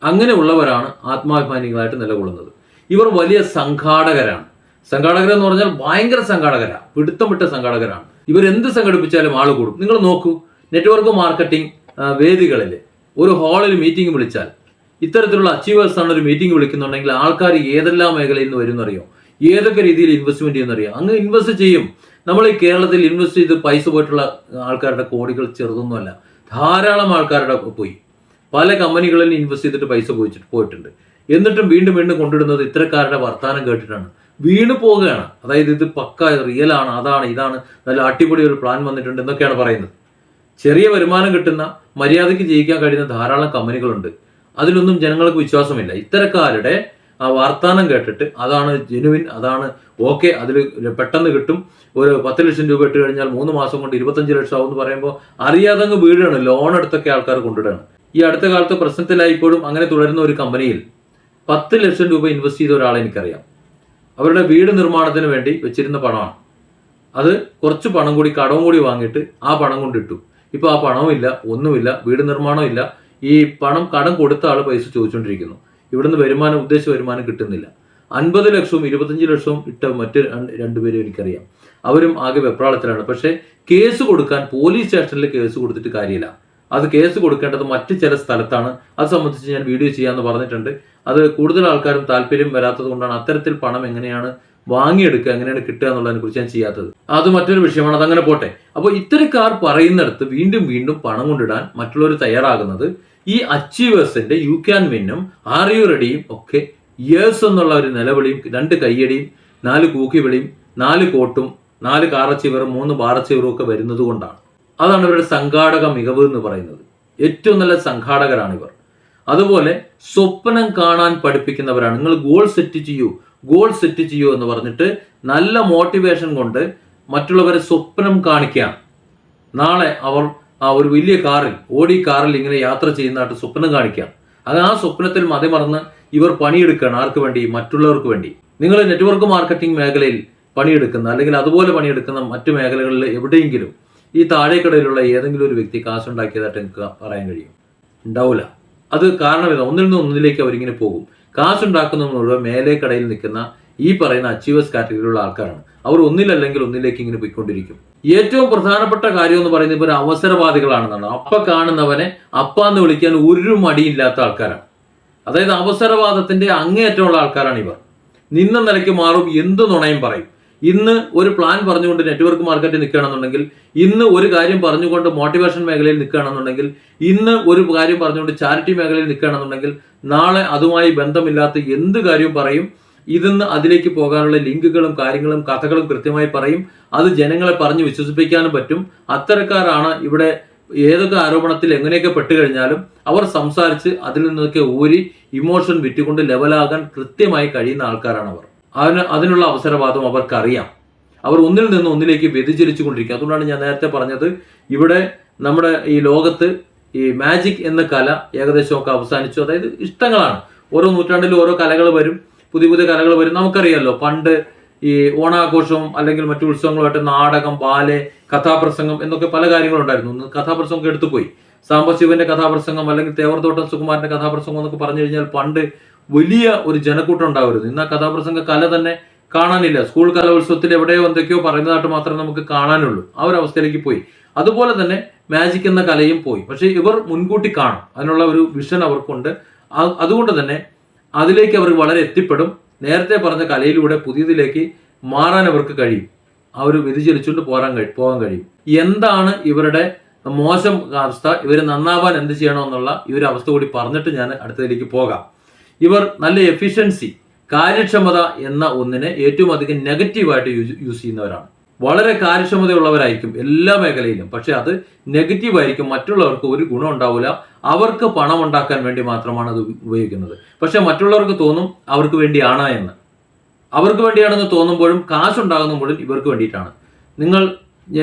അങ്ങനെയുള്ളവരാണ് ആത്മാഭിമാനികളായിട്ട് നിലകൊള്ളുന്നത്. ഇവർ വലിയ സംഘാടകരാണ്. സംഘാടകരെന്ന് പറഞ്ഞാൽ ഭയങ്കര സംഘാടകരാണ്, പിടുത്തം വിട്ട സംഘാടകരാണ്. ഇവരെന്ത് സംഘടിപ്പിച്ചാലും ആൾ കൂടും. നിങ്ങൾ നോക്കൂ, നെറ്റ്വർക്ക് മാർക്കറ്റിംഗ് വേദികളിൽ ഒരു ഹാളിൽ മീറ്റിംഗ് വിളിച്ചാൽ, ഇത്തരത്തിലുള്ള അച്ചീവേഴ്സ് ആണ് ഒരു മീറ്റിംഗ് വിളിക്കുന്നുണ്ടെങ്കിൽ ആൾക്കാർ ഏതെല്ലാം മേഖലയിൽ നിന്ന് വരുന്നറിയോ, ഏതൊക്കെ രീതിയിൽ ഇൻവെസ്റ്റ്മെന്റ് ചെയ്യുന്നറിയോ, അങ്ങ് ഇൻവെസ്റ്റ് ചെയ്യും. നമ്മൾ ഈ കേരളത്തിൽ ഇൻവെസ്റ്റ് ചെയ്ത് പൈസ പോയിട്ടുള്ള ആൾക്കാരുടെ കോടികൾ ചെറുതൊന്നുമല്ല, ധാരാളം ആൾക്കാരുടെ പോയി. പല കമ്പനികളിൽ ഇൻവെസ്റ്റ് ചെയ്തിട്ട് പൈസ പോയിട്ടുണ്ട്. എന്നിട്ടും വീണ്ടും വീണ്ടും കൊണ്ടിടുന്നത് ഇത്തരക്കാരുടെ വർത്തമാനം കേട്ടിട്ടാണ്. വീണ് പോവുകയാണ്. അതായത് ഇത് പക്ക റിയൽ ആണ്, അതാണ് ഇതാണ്, നല്ല അടിപൊളി ഒരു പ്ലാൻ വന്നിട്ടുണ്ട് എന്നൊക്കെയാണ് പറയുന്നത്. ചെറിയ വരുമാനം കിട്ടുന്ന, മര്യാദയ്ക്ക് ജീവിക്കാൻ കഴിയുന്ന ധാരാളം കമ്പനികളുണ്ട്. അതിലൊന്നും ജനങ്ങൾക്ക് വിശ്വാസമില്ല. ഇത്തരക്കാരുടെ ആ വാർത്താനം കേട്ടിട്ട് അതാണ് ജെനുവിൻ, അതാണ് ഓക്കെ, അതിൽ പെട്ടെന്ന് കിട്ടും, ഒരു 10 ലക്ഷം രൂപ ഇട്ട് കഴിഞ്ഞാൽ 3 മാസം കൊണ്ട് 25 ലക്ഷം ആവും എന്ന് പറയുമ്പോൾ അറിയാതെ അങ്ങ് വീഴാണ്. ലോൺ എടുത്തൊക്കെ ആൾക്കാർ കൊണ്ടിടുകയാണ്. ഈ അടുത്ത കാലത്ത് പ്രശ്നത്തിലായി ഇപ്പോഴും അങ്ങനെ തുടരുന്ന ഒരു കമ്പനിയിൽ 10 ലക്ഷം രൂപ ഇൻവെസ്റ്റ് ചെയ്ത ഒരാളെ എനിക്കറിയാം. അവരുടെ വീട് നിർമ്മാണത്തിന് വേണ്ടി വെച്ചിരുന്ന പണമാണ്. അത് കുറച്ച് പണം കൂടി കടവും കൂടി വാങ്ങിയിട്ട് ആ പണം കൊണ്ടിട്ടു. ഇപ്പോൾ ആ പണവും ഇല്ല, ഒന്നുമില്ല, വീട് നിർമ്മാണം ഇല്ല. ഈ പണം കടം കൊടുത്ത ആൾ പൈസ ചോദിച്ചുകൊണ്ടിരിക്കുന്നു. ഇവിടുന്ന് ഉദ്ദേശ വരുമാനം കിട്ടുന്നില്ല. 50 ലക്ഷവും 25 ലക്ഷവും ഇട്ട മറ്റ് 2 പേരും എനിക്കറിയാം. അവരും ആകെ വെപ്രാളത്തിലാണ്. പക്ഷേ കേസ് കൊടുക്കാൻ പോലീസ് സ്റ്റേഷനിൽ കേസ് കൊടുത്തിട്ട് കാര്യമില്ല. അത് കേസ് കൊടുക്കേണ്ടത് മറ്റ് ചില സ്ഥലത്താണ്. അത് സംബന്ധിച്ച് ഞാൻ വീഡിയോ ചെയ്യാമെന്ന് പറഞ്ഞിട്ടുണ്ട്. അത് കൂടുതൽ ആൾക്കാരും താല്പര്യം വരാത്തത് കൊണ്ടാണ് അത്തരത്തിൽ പണം എങ്ങനെയാണ് വാങ്ങിയെടുക്കുക, എങ്ങനെയാണ് കിട്ടുക എന്നുള്ളതിനെ കുറിച്ച് ഞാൻ ചെയ്യാത്തത്. അത് മറ്റൊരു വിഷയമാണ്, അതങ്ങനെ പോട്ടെ. അപ്പോൾ ഇത്തരക്കാർ പറയുന്നിടത്ത് വീണ്ടും വീണ്ടും പണം കൊണ്ടിടാൻ മറ്റുള്ളവർ തയ്യാറാകുന്നത് ഈ അച്ചീവേഴ്സിന്റെ യു ക്യാൻ വിന്നും ആർ യു റെഡിയും ഒക്കെ യേഴ്സ് എന്നുള്ള ഒരു നിലവിളിയും 2 കയ്യടിയും 4 കൂക്കിവിളിയും 4 കോട്ടും 4 കാറച്ചീവറും 3 ബാറച്ചീവറും ഒക്കെ വരുന്നത് കൊണ്ടാണ്. അതാണ് ഇവരുടെ സംഘാടക മികവ് എന്ന് പറയുന്നത്. ഏറ്റവും നല്ല സംഘാടകരാണ് ഇവർ. അതുപോലെ സ്വപ്നം കാണാൻ പഠിപ്പിക്കുന്നവരാണ്. നിങ്ങൾ ഗോൾ സെറ്റ് ചെയ്യൂ എന്ന് പറഞ്ഞിട്ട് നല്ല മോട്ടിവേഷൻ കൊണ്ട് മറ്റുള്ളവരെ സ്വപ്നം കാണിക്കുകയാണ്. നാളെ അവർ ഒരു വലിയ ഓടി കാറിൽ ഇങ്ങനെ യാത്ര ചെയ്യുന്നതായിട്ട് സ്വപ്നം കാണിക്കുകയാണ്. അത് ആ സ്വപ്നത്തിൽ മതിമറന്ന് ഇവർ പണിയെടുക്കുകയാണ്. ആർക്ക് വേണ്ടി? മറ്റുള്ളവർക്ക് വേണ്ടി. നിങ്ങൾ നെറ്റ്വർക്ക് മാർക്കറ്റിംഗ് മേഖലയിൽ പണിയെടുക്കുന്ന, അല്ലെങ്കിൽ അതുപോലെ പണിയെടുക്കുന്ന മറ്റു മേഖലകളിൽ എവിടെയെങ്കിലും ഈ താഴേക്കടയിലുള്ള ഏതെങ്കിലും ഒരു വ്യക്തി കാശുണ്ടാക്കിയതായിട്ട് എനിക്ക് പറയാൻ കഴിയും? ഉണ്ടാവില്ല. അത് കാരണമില്ല. ഒന്നിൽ നിന്ന് ഒന്നിലേക്ക് അവരിങ്ങനെ പോകും. കാശുണ്ടാക്കുന്നത് മുഴുവൻ മേലെ കടയിൽ നിൽക്കുന്ന ഈ പറയുന്ന അച്ചീവേഴ്സ് കാറ്റഗറിയിലുള്ള ആൾക്കാരാണ്. അവർ ഒന്നിലല്ലെങ്കിൽ ഒന്നിലേക്ക് ഇങ്ങനെ പോയിക്കൊണ്ടിരിക്കും. ഏറ്റവും പ്രധാനപ്പെട്ട കാര്യം എന്ന് പറയുന്നത് ഇവർ അവസരവാദികളാണെന്നാണ്. അപ്പ കാണുന്നവനെ അപ്പാന്ന് വിളിക്കാൻ ഒരു മടിയില്ലാത്ത ആൾക്കാരാണ്. അതായത് അവസരവാദത്തിന്റെ അങ്ങേയറ്റമുള്ള ആൾക്കാരാണ് ഇവർ. നിന്ന നിലയ്ക്ക് മാറും, എന്ത് നുണയും പറയും. ഇന്ന് ഒരു പ്ലാൻ പറഞ്ഞുകൊണ്ട് നെറ്റ്വർക്ക് മാർക്കറ്റിൽ നിൽക്കുകയാണെന്നുണ്ടെങ്കിൽ, ഇന്ന് ഒരു കാര്യം പറഞ്ഞുകൊണ്ട് മോട്ടിവേഷൻ മേഖലയിൽ നിൽക്കുകയാണെന്നുണ്ടെങ്കിൽ, ഇന്ന് ഒരു കാര്യം പറഞ്ഞുകൊണ്ട് ചാരിറ്റി മേഖലയിൽ നിൽക്കുകയാണെന്നുണ്ടെങ്കിൽ, നാളെ അതുമായി ബന്ധമില്ലാത്ത എന്ത് കാര്യവും പറയും. ഇതിന്ന് അതിലേക്ക് പോകാനുള്ള ലിങ്കുകളും കാര്യങ്ങളും കഥകളും കൃത്യമായി പറയും. അത് ജനങ്ങളെ പറഞ്ഞ് വിശ്വസിപ്പിക്കാനും പറ്റും. അത്തരക്കാരാണ് ഇവിടെ ഏതൊക്കെ ആരോപണത്തിൽ എങ്ങനെയൊക്കെ പെട്ട് കഴിഞ്ഞാലും അവർ സംസാരിച്ച് അതിൽ നിന്നൊക്കെ ഊരി ഇമോഷൻ വിറ്റുകൊണ്ട് ലെവലാകാൻ കൃത്യമായി കഴിയുന്ന ആൾക്കാരാണ് അവർ. അതിനുള്ള അവസരവാദം അവർക്കറിയാം. അവർ ഒന്നിൽ നിന്ന് ഒന്നിലേക്ക് വ്യതിചലിച്ചു കൊണ്ടിരിക്കുക. അതുകൊണ്ടാണ് ഞാൻ നേരത്തെ പറഞ്ഞത്, ഇവിടെ നമ്മുടെ ഈ ലോകത്ത് ഈ മാജിക് എന്ന കല ഏകദേശമൊക്കെ അവസാനിച്ചു. അതായത് ഇഷ്ടങ്ങളാണ്. ഓരോ നൂറ്റാണ്ടിലും ഓരോ കലകൾ വരും, പുതിയ പുതിയ കലകൾ വരും. നമുക്കറിയാമല്ലോ, പണ്ട് ഈ ഓണാഘോഷവും അല്ലെങ്കിൽ മറ്റു ഉത്സവങ്ങളുമായിട്ട് നാടകം, ബാലെ, കഥാപ്രസംഗം എന്നൊക്കെ പല കാര്യങ്ങളുണ്ടായിരുന്നു. ഇന്ന് കഥാപ്രസംഗം എടുത്തുപോയി. സാംബശിവന്റെ കഥാപ്രസംഗം അല്ലെങ്കിൽ തേവർത്തോട്ടം സുകുമാരന്റെ കഥാപ്രസംഗം എന്നൊക്കെ പറഞ്ഞു കഴിഞ്ഞാൽ പണ്ട് വലിയ ഒരു ജനക്കൂട്ടം ഉണ്ടാവരുത്. ഇന്ന് ആ കഥാപ്രസംഗ കല തന്നെ കാണാനില്ല. സ്കൂൾ കലോത്സവത്തിൽ എവിടെയോ എന്തൊക്കെയോ പറയുന്നതായിട്ട് മാത്രമേ നമുക്ക് കാണാനുള്ളൂ. ആ ഒരു അവസ്ഥയിലേക്ക് പോയി. അതുപോലെ തന്നെ മാജിക് എന്ന കലയും പോയി. പക്ഷെ ഇവർ മുൻകൂട്ടി കാണും, അതിനുള്ള ഒരു വിഷൻ അവർക്കുണ്ട്. അതുകൊണ്ട് തന്നെ അതിലേക്ക് അവർ വളരെ എത്തിപ്പെടും. നേരത്തെ പറഞ്ഞ കലയിലൂടെ പുതിയതിലേക്ക് മാറാൻ അവർക്ക് കഴിയും. ആ ഒരു വ്യതിചലിച്ചുകൊണ്ട് പോകാൻ കഴിയും. എന്താണ് ഇവരുടെ മോശം അവസ്ഥ, ഇവർ നന്നാവാൻ എന്ത് ചെയ്യണമെന്നുള്ള ഈ ഒരു അവസ്ഥ കൂടി പറഞ്ഞിട്ട് ഞാൻ അടുത്തതിലേക്ക് പോകാം. ഇവർ നല്ല എഫിഷ്യൻസി, കാര്യക്ഷമത എന്ന ഒന്നിനെ ഏറ്റവും അധികം നെഗറ്റീവായിട്ട് യൂസ് ചെയ്യുന്നവരാണ്. വളരെ കാര്യക്ഷമതയുള്ളവരായിരിക്കും എല്ലാ മേഖലയിലും, പക്ഷെ അത് നെഗറ്റീവായിരിക്കും. മറ്റുള്ളവർക്ക് ഒരു ഗുണം ഉണ്ടാവില്ല. അവർക്ക് പണം ഉണ്ടാക്കാൻ വേണ്ടി മാത്രമാണ് അത് ഉപയോഗിക്കുന്നത്. പക്ഷെ മറ്റുള്ളവർക്ക് തോന്നും അവർക്ക് വേണ്ടിയാണ് എന്ന്. അവർക്ക് വേണ്ടിയാണെന്ന് തോന്നുമ്പോഴും കാശുണ്ടാകുമ്പോഴും ഇവർക്ക് വേണ്ടിയിട്ടാണ്. നിങ്ങൾ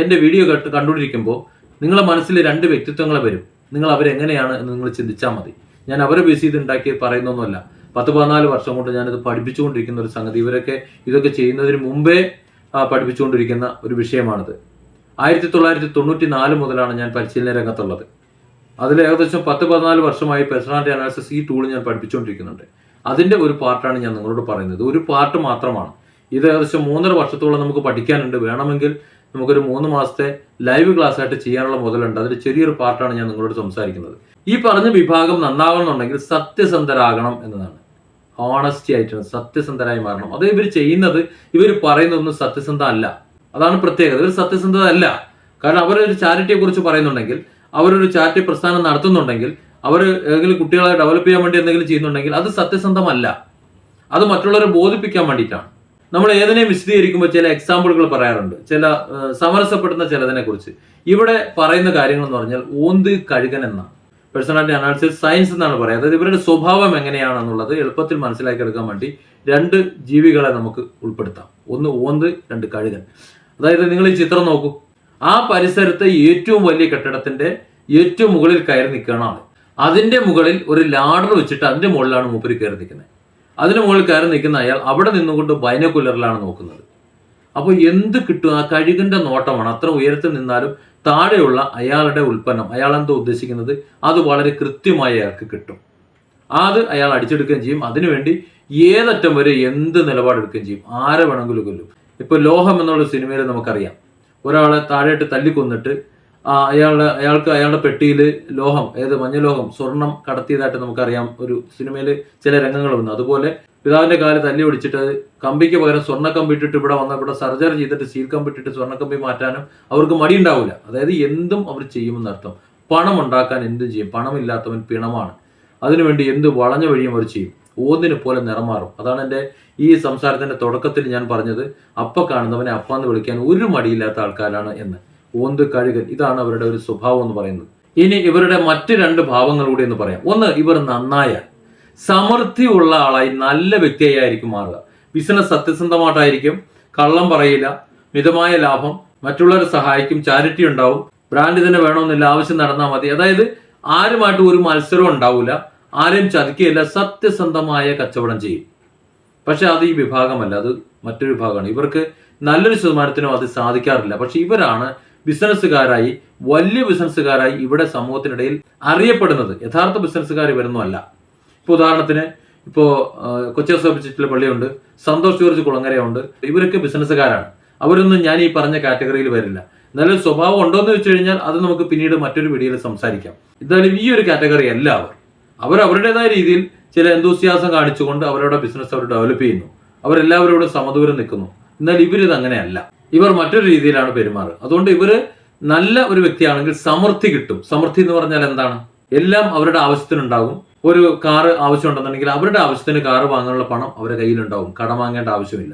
എൻ്റെ വീഡിയോ കണ്ടുകൊണ്ടിരിക്കുമ്പോൾ നിങ്ങളുടെ മനസ്സിൽ രണ്ട് വ്യക്തിത്വങ്ങൾ വരും. നിങ്ങൾ അവരെങ്ങനെയാണ് എന്ന് നിങ്ങൾ ചിന്തിച്ചാൽ മതി. ഞാൻ അവരെ ബേസ് ചെയ്ത് ഉണ്ടാക്കി പറയുന്നൊന്നുമല്ല. 10-14 വർഷം കൊണ്ട് ഞാനിത് പഠിപ്പിച്ചുകൊണ്ടിരിക്കുന്ന ഒരു സംഗതി. ഇതൊക്കെ ചെയ്യുന്നതിന് മുമ്പേ പഠിപ്പിച്ചുകൊണ്ടിരിക്കുന്ന ഒരു വിഷയമാണിത്. 1994 മുതലാണ് ഞാൻ പരിശീലന രംഗത്തുള്ളത്. അതിൽ ഏകദേശം 10-14 വർഷമായി പേഴ്സണാലിറ്റി അനാലിസിസ് ഈ ടൂൾ ഞാൻ പഠിപ്പിച്ചുകൊണ്ടിരിക്കുന്നുണ്ട്. അതിൻ്റെ ഒരു പാർട്ടാണ് ഞാൻ നിങ്ങളോട് പറയുന്നത്. ഒരു പാർട്ട് മാത്രമാണ് ഇത്. ഏകദേശം 3.5 വർഷത്തോളം നമുക്ക് പഠിക്കാനുണ്ട്. വേണമെങ്കിൽ നമുക്കൊരു 3 മാസത്തെ ലൈവ് ക്ലാസ് ആയിട്ട് ചെയ്യാനുള്ള മുതലുണ്ട്. അതിൽ ചെറിയൊരു പാർട്ടാണ് ഞാൻ നിങ്ങളോട് സംസാരിക്കുന്നത്. ഈ പറഞ്ഞ വിഭാഗം നന്നാവണമെന്നുണ്ടെങ്കിൽ സത്യസന്ധരാകണം എന്നതാണ്. ഹോണസ്റ്റി ആയിട്ടാണ്, സത്യസന്ധരായി മാറണം. അത് ഇവർ ചെയ്യുന്നത്, ഇവർ പറയുന്നതൊന്നും സത്യസന്ധ അല്ല. അതാണ് പ്രത്യേകത. ഇവർ സത്യസന്ധത അല്ല. കാരണം അവരൊരു ചാരിറ്റിയെ കുറിച്ച് പറയുന്നുണ്ടെങ്കിൽ, അവരൊരു ചാരിറ്റി പ്രസ്ഥാനം നടത്തുന്നുണ്ടെങ്കിൽ, അവർ ഏതെങ്കിലും കുട്ടികളെ ഡെവലപ്പ് ചെയ്യാൻ വേണ്ടി എന്തെങ്കിലും ചെയ്യുന്നുണ്ടെങ്കിൽ അത് സത്യസന്ധമല്ല. അത് മറ്റുള്ളവരെ ബോധിപ്പിക്കാൻ വേണ്ടിയിട്ടാണ്. നമ്മൾ ഏതിനെയും വിശദീകരിക്കുമ്പോൾ ചില എക്സാമ്പിളുകൾ പറയാറുണ്ട്, ചില സമരസപ്പെടുന്ന ചിലതിനെ കുറിച്ച്. ഇവിടെ പറയുന്ന കാര്യങ്ങൾ എന്ന് പറഞ്ഞാൽ ഓന്ത് കഴുകൻ എന്ന പേഴ്സണാലിറ്റി അനാലിസിസ് സയൻസ് എന്നാണ് പറയുക. അതായത് ഇവരുടെ സ്വഭാവം എങ്ങനെയാണെന്നുള്ളത് എളുപ്പത്തിൽ മനസ്സിലാക്കി എടുക്കാൻ വേണ്ടി 2 ജീവികളെ നമുക്ക് ഉൾപ്പെടുത്താം. ഒന്ന് ഓന്ത്, 2 കഴുകൻ. അതായത് നിങ്ങൾ ഈ ചിത്രം നോക്കൂ. ആ പരിസരത്തെ ഏറ്റവും വലിയ കെട്ടിടത്തിന്റെ ഏറ്റവും മുകളിൽ കയറി നിൽക്കുകയാണ് ആള്. അതിന്റെ മുകളിൽ ഒരു ലാഡർ വെച്ചിട്ട് അതിന്റെ മുകളിലാണ് മൂപ്പര് കയറി നിൽക്കുന്നത്. അതിന് മുകളിൽ കയറി നിൽക്കുന്ന അയാൾ അവിടെ നിന്നുകൊണ്ട് ബൈനോക്കുലറിലാണ് നോക്കുന്നത്. അപ്പോൾ എന്ത് കിട്ടും? ആ കഴുകന്റെ നോട്ടമാണ്. അത്ര ഉയരത്തിൽ നിന്നാലും താഴെയുള്ള അയാളുടെ ഉൽപ്പന്നം, അയാൾ എന്തോ ഉദ്ദേശിക്കുന്നത്, അത് വളരെ കൃത്യമായി അയാൾക്ക് കിട്ടും. അത് അയാൾ അടിച്ചെടുക്കുകയും ചെയ്യും. അതിനുവേണ്ടി ഏതറ്റം വരെ എന്ത് നിലപാടെടുക്കുകയും ചെയ്യും. ആരെ വേണമെങ്കിലും കൊല്ലും. ഇപ്പോൾ ലോഹം എന്നുള്ള സിനിമയിൽ നമുക്കറിയാം, ഒരാളെ താഴെയിട്ട് തല്ലിക്കൊന്നിട്ട് അയാളുടെ പെട്ടിയിൽ ലോഹം, മഞ്ഞലോഹം, സ്വർണം കടത്തിയതായിട്ട് നമുക്കറിയാം. ഒരു സിനിമയിൽ ചില രംഗങ്ങൾ വന്നു. അതുപോലെ പിതാവിന്റെ കാല് തല്ലി ഒടിച്ചിട്ട് കമ്പിക്ക് പകരം സ്വർണ്ണ കമ്പി ഇട്ടിട്ട് ഇവിടെ സർജറി ചെയ്തിട്ട് സ്റ്റീൽ കമ്പി ഇട്ടിട്ട് സ്വർണ്ണ കമ്പി മാറ്റാനും അവർക്ക് മടിയുണ്ടാവില്ല. അതായത് എന്തും അവർ ചെയ്യുമെന്നർത്ഥം. പണം ഉണ്ടാക്കാൻ എന്തും ചെയ്യും. പണമില്ലാത്തവൻ പിണമാണ്. അതിനുവേണ്ടി എന്ത് വളഞ്ഞ വഴിയും അവർ ചെയ്യും. ഓന്നിനെ പോലെ നിറം മാറും. അതാണ് എൻ്റെ ഈ സംസാരത്തിന്റെ തുടക്കത്തിൽ ഞാൻ പറഞ്ഞത്, അപ്പ കാണുന്നവനെ അപ്പാന്ന് വിളിക്കാൻ ഒരു മടിയില്ലാത്ത ആൾക്കാരാണ് എന്ന്. ഓന്ത് കഴുകൻ, ഇതാണ് അവരുടെ ഒരു സ്വഭാവം എന്ന് പറയുന്നത്. ഇനി ഇവരുടെ മറ്റ് 2 ഭാവങ്ങൾ കൂടി എന്ന് പറയാം. ഒന്ന്, ഇവർ നന്നായാൽ സമൃദ്ധിയുള്ള ആളായി നല്ല വ്യക്തിയായിരിക്കും മാറുക. ബിസിനസ് സത്യസന്ധമായിട്ടായിരിക്കും, കള്ളം പറയില്ല, മിതമായ ലാഭം, മറ്റുള്ളവരെ സഹായിക്കും, ചാരിറ്റി ഉണ്ടാവും, ബ്രാൻഡ് തന്നെ വേണമെന്നില്ല, ആവശ്യം നടന്നാൽ മതി. അതായത് ആരുമായിട്ട് ഒരു മത്സരം ഉണ്ടാവില്ല, ആരെയും ചതിക്കുകയില്ല, സത്യസന്ധമായ കച്ചവടം ചെയ്യും. പക്ഷെ അത് ഈ വിഭാഗമല്ല, അത് മറ്റൊരു വിഭാഗമാണ്. ഇവർക്ക് നല്ലൊരു ശതമാനത്തിനും അത് സാധിക്കാറില്ല. പക്ഷെ ഇവരാണ് ബിസിനസ്സുകാരായി, വലിയ ബിസിനസ്സുകാരായി ഇവിടെ സമൂഹത്തിനിടയിൽ അറിയപ്പെടുന്നത്. യഥാർത്ഥ ബിസിനസ്സുകാർ ഇവരൊന്നുമല്ല. ഇപ്പോൾ ഉദാഹരണത്തിന് കൊച്ചി ഹോസ്പിറ്റലിലെ പള്ളിയുണ്ട്, സന്തോഷ് ജോർജ് കുളങ്ങരയുണ്ട്. ഇവരൊക്കെ ബിസിനസ്സുകാരാണ്. അവരൊന്നും ഞാൻ ഈ പറഞ്ഞ കാറ്റഗറിയിൽ വരില്ല. നല്ലൊരു സ്വഭാവം ഉണ്ടോ എന്ന് വെച്ച് കഴിഞ്ഞാൽ അത് നമുക്ക് പിന്നീട് മറ്റൊരു വീഡിയോയിൽ സംസാരിക്കാം. എന്തായാലും ഈ ഒരു കാറ്റഗറി അല്ല അവർ അവരുടേതായ രീതിയിൽ ചില എന്തൂസിയാസം കാണിച്ചുകൊണ്ട് അവരുടെ ബിസിനസ് അവർ ഡെവലപ്പ് ചെയ്യുന്നു. അവരെല്ലാവരോടും സമദൂരം നിൽക്കുന്നു. എന്നാൽ ഇവരിത് അങ്ങനെയല്ല. ഇവർ മറ്റൊരു രീതിയിലാണ് പെരുമാറുക. അതുകൊണ്ട് ഇവര് നല്ല ഒരു വ്യക്തിയാണെങ്കിൽ സമൃദ്ധി കിട്ടും. സമൃദ്ധി എന്ന് പറഞ്ഞാൽ എന്താണ്? എല്ലാം അവരുടെ ആവശ്യത്തിനുണ്ടാകും. ഒരു കാറ് ആവശ്യമുണ്ടെന്നുണ്ടെങ്കിൽ അവരുടെ ആവശ്യത്തിന് കാറ് വാങ്ങാനുള്ള പണം അവരുടെ കയ്യിലുണ്ടാവും. കടം വാങ്ങേണ്ട ആവശ്യമില്ല.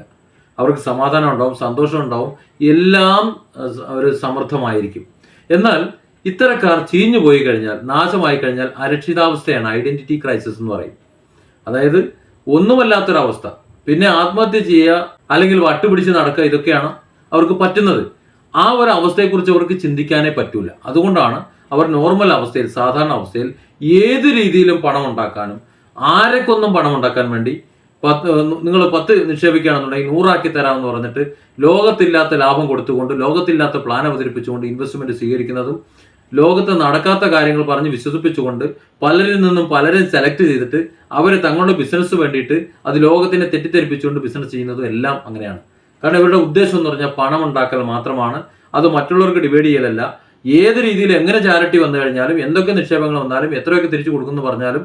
അവർക്ക് സമാധാനം ഉണ്ടാവും, സന്തോഷം ഉണ്ടാവും, എല്ലാം ഒരു സമൃദ്ധമായിരിക്കും. എന്നാൽ ഇത്തരക്കാർ ചീഞ്ഞു പോയി കഴിഞ്ഞാൽ, നാശമായി കഴിഞ്ഞാൽ അരക്ഷിതാവസ്ഥയാണ്, ഐഡന്റിറ്റി ക്രൈസിസ് എന്ന് പറയും. അതായത് ഒന്നുമല്ലാത്തൊരവസ്ഥ. പിന്നെ ആത്മഹത്യ ചെയ്യുക അല്ലെങ്കിൽ വട്ടുപിടിച്ച് നടക്കുക, ഇതൊക്കെയാണ് അവർക്ക് പറ്റുന്നത്. ആ ഒരു അവസ്ഥയെക്കുറിച്ച് അവർക്ക് ചിന്തിക്കാനേ പറ്റൂല. അതുകൊണ്ടാണ് അവർ നോർമൽ അവസ്ഥയിൽ, സാധാരണ അവസ്ഥയിൽ ഏത് രീതിയിലും പണം ഉണ്ടാക്കാനും ആരെക്കൊന്നും പണം ഉണ്ടാക്കാൻ വേണ്ടി നിങ്ങൾ 10 നിക്ഷേപിക്കുകയാണെന്നുണ്ടെങ്കിൽ 100 ആക്കി തരാമെന്ന് പറഞ്ഞിട്ട് ലോകത്തില്ലാത്ത ലാഭം കൊടുത്തുകൊണ്ട്, ലോകത്തില്ലാത്ത പ്ലാൻ അവതരിപ്പിച്ചുകൊണ്ട് ഇൻവെസ്റ്റ്മെന്റ് സ്വീകരിക്കുന്നതും, ലോകത്ത് നടക്കാത്ത കാര്യങ്ങൾ പറഞ്ഞ് വിശ്വസിപ്പിച്ചുകൊണ്ട് പലരിൽ നിന്നും പലരും സെലക്ട് ചെയ്തിട്ട് അവരെ തങ്ങളുടെ ബിസിനസ് വേണ്ടിയിട്ട് അത് ലോകത്തിനെ തെറ്റിദ്ധരിപ്പിച്ചുകൊണ്ട് ബിസിനസ് ചെയ്യുന്നതും എല്ലാം അങ്ങനെയാണ്. കാരണം ഇവരുടെ ഉദ്ദേശം എന്ന് പറഞ്ഞാൽ പണം ഉണ്ടാക്കൽ മാത്രമാണ്. അത് മറ്റുള്ളവർക്ക് ഡിവൈഡ് ചെയ്യലല്ല. ഏത് രീതിയിൽ എങ്ങനെ ചാരിറ്റി വന്നു കഴിഞ്ഞാലും, എന്തൊക്കെ നിക്ഷേപങ്ങൾ വന്നാലും, എത്രയൊക്കെ തിരിച്ചു കൊടുക്കുമെന്ന് പറഞ്ഞാലും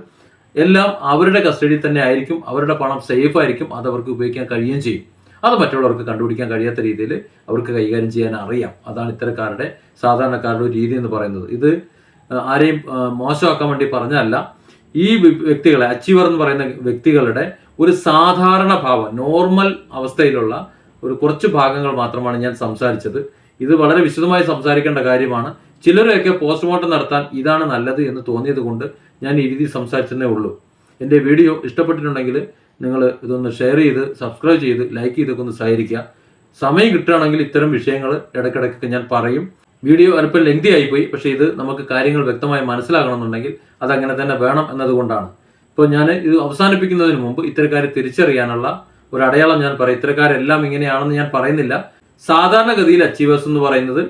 എല്ലാം അവരുടെ കസ്റ്റഡിയിൽ തന്നെ ആയിരിക്കും. അവരുടെ പണം സേഫ് ആയിരിക്കും. അത് അവർക്ക് ഉപയോഗിക്കാൻ കഴിയുകയും ചെയ്യും. അത് മറ്റുള്ളവർക്ക് കണ്ടുപിടിക്കാൻ കഴിയാത്ത രീതിയിൽ അവർക്ക് കൈകാര്യം ചെയ്യാൻ അറിയാം. അതാണ് ഇത്തരക്കാരുടെ, സാധാരണക്കാരുടെ ഒരു രീതി എന്ന് പറയുന്നത്. ഇത് ആരെയും മോശമാക്കാൻ വേണ്ടി പറഞ്ഞല്ല. ഈ വ്യക്തികളെ, അച്ചീവർ എന്ന് പറയുന്ന വ്യക്തികളുടെ ഒരു സാധാരണ ഭാവം, നോർമൽ അവസ്ഥയിലുള്ള ഒരു കുറച്ച് ഭാഗങ്ങൾ മാത്രമാണ് ഞാൻ സംസാരിച്ചത്. ഇത് വളരെ വിശദമായി സംസാരിക്കേണ്ട കാര്യമാണ്. ചിലരെയൊക്കെ പോസ്റ്റ്മോർട്ടം നടത്താൻ ഇതാണ് നല്ലത് എന്ന് തോന്നിയത് കൊണ്ട് ഞാൻ ഈ രീതി സംസാരിച്ചതേ ഉള്ളൂ. എൻ്റെ വീഡിയോ ഇഷ്ടപ്പെട്ടിട്ടുണ്ടെങ്കിൽ നിങ്ങൾ ഇതൊന്ന് ഷെയർ ചെയ്ത്, സബ്സ്ക്രൈബ് ചെയ്ത്, ലൈക്ക് ചെയ്തൊക്കെ ഒന്ന് സഹകരിക്കുക. സമയം കിട്ടുകയാണെങ്കിൽ ഇത്തരം വിഷയങ്ങൾ ഇടയ്ക്കിടയ്ക്കൊക്കെ ഞാൻ പറയും. വീഡിയോ അല്പം ലെങ്തി ആയിപ്പോയി. പക്ഷേ ഇത് നമുക്ക് കാര്യങ്ങൾ വ്യക്തമായി മനസ്സിലാകണമെന്നുണ്ടെങ്കിൽ അതങ്ങനെ തന്നെ വേണം എന്നതുകൊണ്ടാണ്. ഇപ്പോൾ ഞാൻ ഇത് അവസാനിപ്പിക്കുന്നതിന് മുമ്പ് ഇത്തരക്കാരെ തിരിച്ചറിയാനുള്ള ഒരു അടയാളം ഞാൻ പറയും. ഇത്തരക്കാരെല്ലാം ഇങ്ങനെയാണെന്ന് ഞാൻ പറയുന്നില്ല. സാധാരണഗതിയിൽ അച്ചീവേഴ്സ് എന്ന് പറയുന്നത്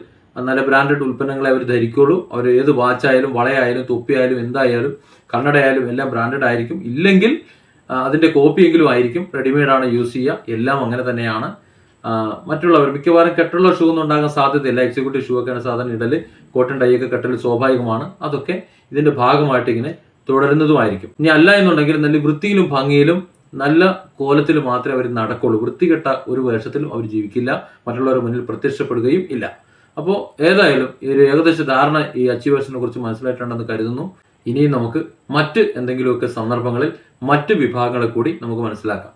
നല്ല ബ്രാൻഡഡ് ഉൽപ്പന്നങ്ങളെ അവർ ധരിക്കുള്ളൂ. അവർ ഏത് വാച്ചായാലും, വളയായാലും, തൊപ്പിയായാലും, എന്തായാലും, കണ്ണടയായാലും എല്ലാം ബ്രാൻഡഡ് ആയിരിക്കും. ഇല്ലെങ്കിൽ അതിൻ്റെ കോപ്പിയെങ്കിലും ആയിരിക്കും. റെഡിമെയ്ഡാണ് യൂസ് ചെയ്യുക. എല്ലാം അങ്ങനെ തന്നെയാണ്. മറ്റുള്ളവർ മിക്കവാറും കെട്ടുള്ള ഷൂ ഒന്നും ഉണ്ടാകാൻ സാധ്യതയില്ല. എക്സിക്യൂട്ടീവ് ഷൂ ഒക്കെയാണ് സാധാരണ ഇടൽ. കോട്ടൺ ഡൈ ഒക്കെ കെട്ടൽ സ്വാഭാവികമാണ്. അതൊക്കെ ഇതിൻ്റെ ഭാഗമായിട്ട് ഇങ്ങനെ തുടരുന്നതുമായിരിക്കും. ഇനി അല്ല എന്നുണ്ടെങ്കിൽ നല്ല വൃത്തിയിലും ഭംഗിയിലും നല്ല കോലത്തിൽ മാത്രമേ അവർ നടക്കുള്ളൂ. വൃത്തികെട്ട ഒരു വേഷത്തിലും അവർ ജീവിക്കില്ല. മറ്റുള്ളവരുടെ മുന്നിൽ പ്രത്യക്ഷപ്പെടുകയും ഇല്ല. അപ്പോൾ ഏതായാലും ഈ ഒരു ഏകദേശ ധാരണ ഈ അച്ചീവേഴ്സിനെ കുറിച്ച് മനസ്സിലായിട്ടുണ്ടെന്ന് കരുതുന്നു. ഇനിയും നമുക്ക് മറ്റ് എന്തെങ്കിലുമൊക്കെ സന്ദർഭങ്ങളിൽ മറ്റ് വിഭാഗങ്ങളെ കൂടി നമുക്ക് മനസ്സിലാക്കാം.